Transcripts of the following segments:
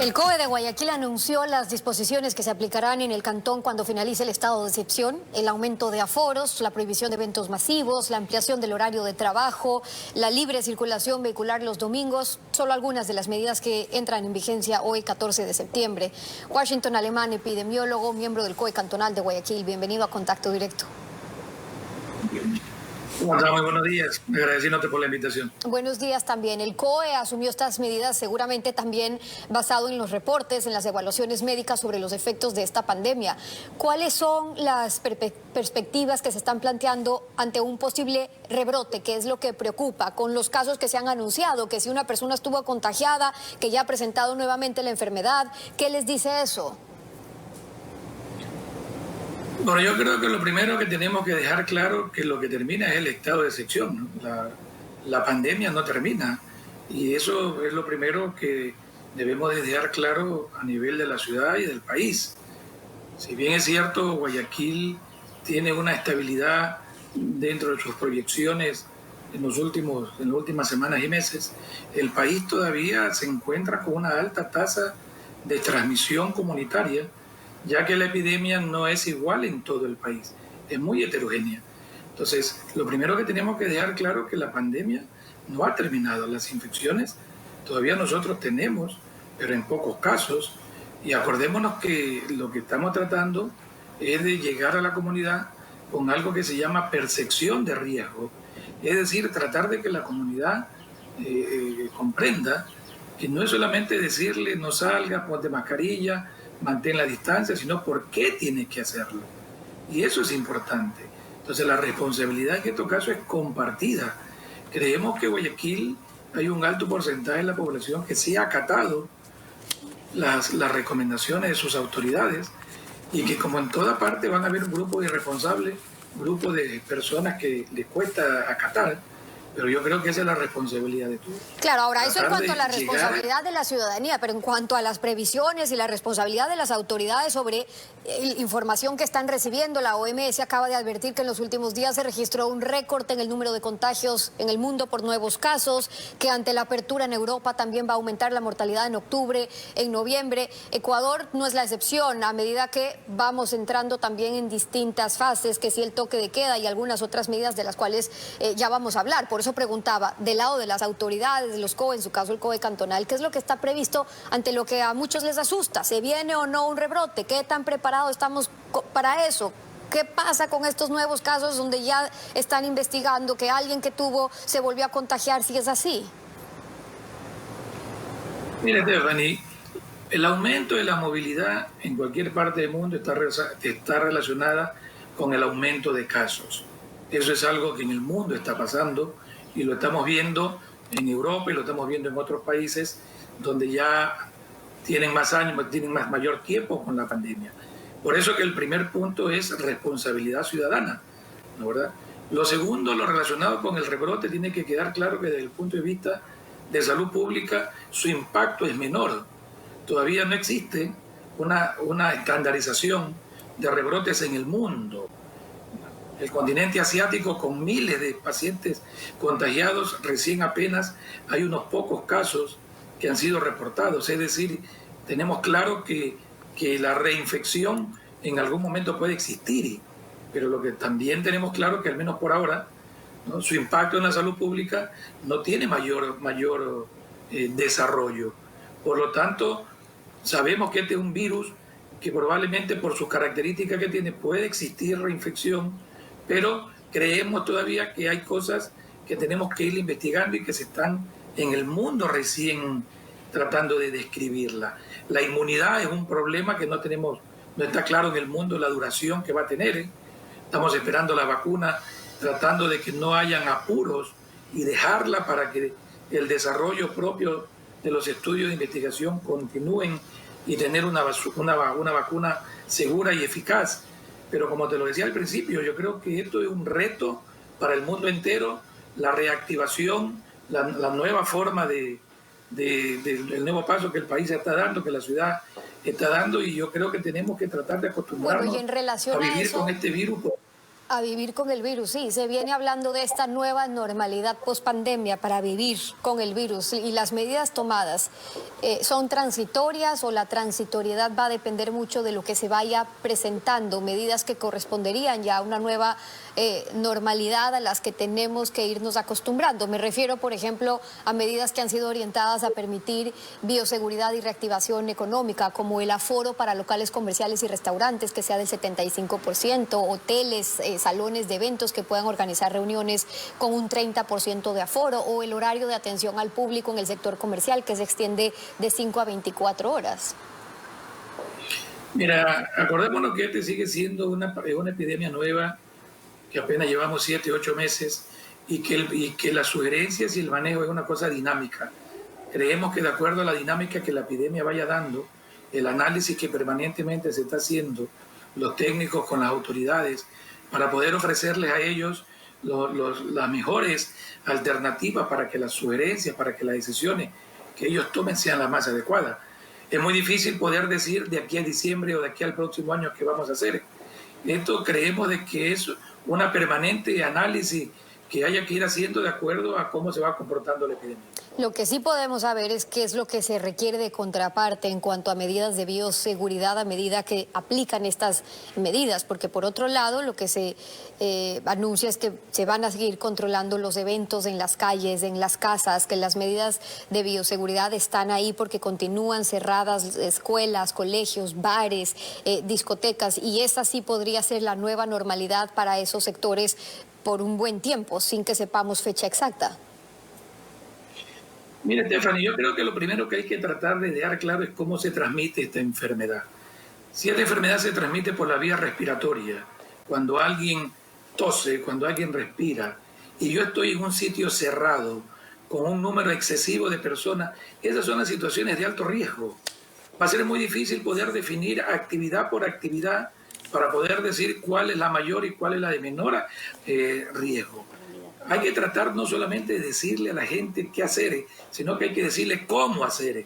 El COE de Guayaquil anunció las disposiciones que se aplicarán en el cantón cuando finalice el estado de excepción, el aumento de aforos, la prohibición de eventos masivos, la ampliación del horario de trabajo, la libre circulación vehicular los domingos, solo algunas de las medidas que entran en vigencia hoy, 14 de septiembre. Washington Alemán, epidemiólogo, miembro del COE cantonal de Guayaquil, bienvenido a Contacto Directo. Muy buenos días, agradeciéndote por la invitación. Buenos días también. El COE asumió estas medidas seguramente también basado en los reportes, en las evaluaciones médicas sobre los efectos de esta pandemia. ¿Cuáles son las perspectivas que se están planteando ante un posible rebrote? ¿Qué es lo que preocupa con los casos que se han anunciado? Que si una persona estuvo contagiada, que ya ha presentado nuevamente la enfermedad, ¿qué les dice eso? Bueno, yo creo que lo primero que tenemos que dejar claro que lo que termina es el estado de excepción, ¿no? La pandemia no termina y eso es lo primero que debemos de dejar claro a nivel de la ciudad y del país. Si bien es cierto, Guayaquil tiene una estabilidad dentro de sus proyecciones en las últimas semanas y meses, el país todavía se encuentra con una alta tasa de transmisión comunitaria, ya que la epidemia no es igual en todo el país, es muy heterogénea. Entonces, lo primero que tenemos que dejar claro es que la pandemia no ha terminado. Las infecciones todavía nosotros tenemos, pero en pocos casos, y acordémonos que lo que estamos tratando es de llegar a la comunidad con algo que se llama percepción de riesgo, es decir, tratar de que la comunidad comprenda que no es solamente decirle no salga, ponte mascarilla, mantén la distancia, sino por qué tienes que hacerlo. Y eso es importante. Entonces la responsabilidad en estos casos es compartida. Creemos que en Guayaquil hay un alto porcentaje de la población que sí ha acatado las recomendaciones de sus autoridades y que como en toda parte van a haber un grupo de irresponsables, un grupo de personas que les cuesta acatar, pero yo creo que esa es la responsabilidad de todos. Claro, ahora eso en cuanto a la responsabilidad de la ciudadanía, pero en cuanto a las previsiones y la responsabilidad de las autoridades sobre información que están recibiendo, la OMS acaba de advertir que en los últimos días se registró un récord en el número de contagios en el mundo por nuevos casos, que ante la apertura en Europa también va a aumentar la mortalidad en octubre, en noviembre. Ecuador no es la excepción, a medida que vamos entrando también en distintas fases, que sí el toque de queda y algunas otras medidas de las cuales ya vamos a hablar. Por eso preguntaba, del lado de las autoridades, de los COE, en su caso el COE cantonal, ¿qué es lo que está previsto ante lo que a muchos les asusta? ¿Se viene o no un rebrote? ¿Qué tan preparados estamos para eso? ¿Qué pasa con estos nuevos casos donde ya están investigando que alguien que tuvo se volvió a contagiar, si es así? Mire, Stephanie, el aumento de la movilidad en cualquier parte del mundo está relacionada con el aumento de casos. Eso es algo que en el mundo está pasando y lo estamos viendo en Europa y lo estamos viendo en otros países donde ya tienen más años, tienen mayor tiempo con la pandemia. Por eso que el primer punto es responsabilidad ciudadana, ¿no, verdad? Lo segundo, lo relacionado con el rebrote, tiene que quedar claro que desde el punto de vista de salud pública su impacto es menor. Todavía no existe una estandarización de rebrotes en el mundo. El continente asiático, con miles de pacientes contagiados, recién apenas hay unos pocos casos que han sido reportados. Es decir, tenemos claro que la reinfección en algún momento puede existir, pero lo que también tenemos claro que al menos por ahora, ¿no?, su impacto en la salud pública no tiene mayor desarrollo. Por lo tanto, sabemos que este es un virus que probablemente por sus características que tiene puede existir reinfección, pero creemos todavía que hay cosas que tenemos que ir investigando y que se están en el mundo recién tratando de describirla. La inmunidad es un problema que no está claro en el mundo la duración que va a tener. Estamos esperando la vacuna, tratando de que no hayan apuros y dejarla para que el desarrollo propio de los estudios de investigación continúen y tener una vacuna segura y eficaz. Pero como te lo decía al principio, yo creo que esto es un reto para el mundo entero, la reactivación, la nueva forma del nuevo paso que el país está dando, que la ciudad está dando, y yo creo que tenemos que tratar de acostumbrarnos y en relación a vivir eso, con este virus. A vivir con el virus, sí. Se viene hablando de esta nueva normalidad post-pandemia para vivir con el virus. Y las medidas tomadas, ¿son transitorias o la transitoriedad va a depender mucho de lo que se vaya presentando? Medidas que corresponderían ya a una nueva normalidad a las que tenemos que irnos acostumbrando. Me refiero, por ejemplo, a medidas que han sido orientadas a permitir bioseguridad y reactivación económica, como el aforo para locales comerciales y restaurantes que sea del 75%, hoteles, salones de eventos que puedan organizar reuniones con un 30% de aforo, o el horario de atención al público en el sector comercial que se extiende de 5 a 24 horas. Mira, acordémonos que este sigue siendo una epidemia nueva, que apenas llevamos 7, 8 meses, y que las sugerencias y el manejo es una cosa dinámica. Creemos que de acuerdo a la dinámica que la epidemia vaya dando, el análisis que permanentemente se está haciendo, los técnicos con las autoridades, para poder ofrecerles a ellos las mejores alternativas para que las sugerencias, para que las decisiones que ellos tomen sean las más adecuadas. Es muy difícil poder decir de aquí a diciembre o de aquí al próximo año qué vamos a hacer. Esto creemos de que es una permanente análisis que haya que ir haciendo de acuerdo a cómo se va comportando la epidemia. Lo que sí podemos saber es qué es lo que se requiere de contraparte en cuanto a medidas de bioseguridad a medida que aplican estas medidas, porque por otro lado lo que se anuncia es que se van a seguir controlando los eventos en las calles, en las casas, que las medidas de bioseguridad están ahí porque continúan cerradas escuelas, colegios, bares, discotecas, y esa sí podría ser la nueva normalidad para esos sectores por un buen tiempo, sin que sepamos fecha exacta. Mire, Stephanie, yo creo que lo primero que hay que tratar de dejar claro es cómo se transmite esta enfermedad. Si esta enfermedad se transmite por la vía respiratoria, cuando alguien tose, cuando alguien respira, y yo estoy en un sitio cerrado, con un número excesivo de personas, esas son las situaciones de alto riesgo. Va a ser muy difícil poder definir actividad por actividad para poder decir cuál es la mayor y cuál es la de menor riesgo. Hay que tratar no solamente de decirle a la gente qué hacer, sino que hay que decirle cómo hacer.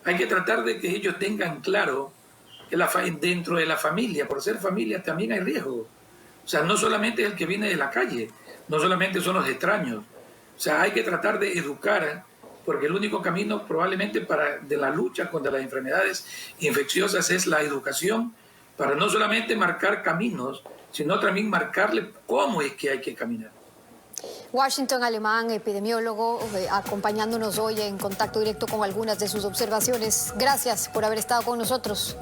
Hay que tratar de que ellos tengan claro que dentro de la familia, por ser familia, también hay riesgo. O sea, no solamente es el que viene de la calle, no solamente son los extraños. O sea, hay que tratar de educar, porque el único camino probablemente de la lucha contra las enfermedades infecciosas es la educación, para no solamente marcar caminos, sino también marcarle cómo es que hay que caminar. Washington Alemán, epidemiólogo, acompañándonos hoy en contacto directo con algunas de sus observaciones. Gracias por haber estado con nosotros.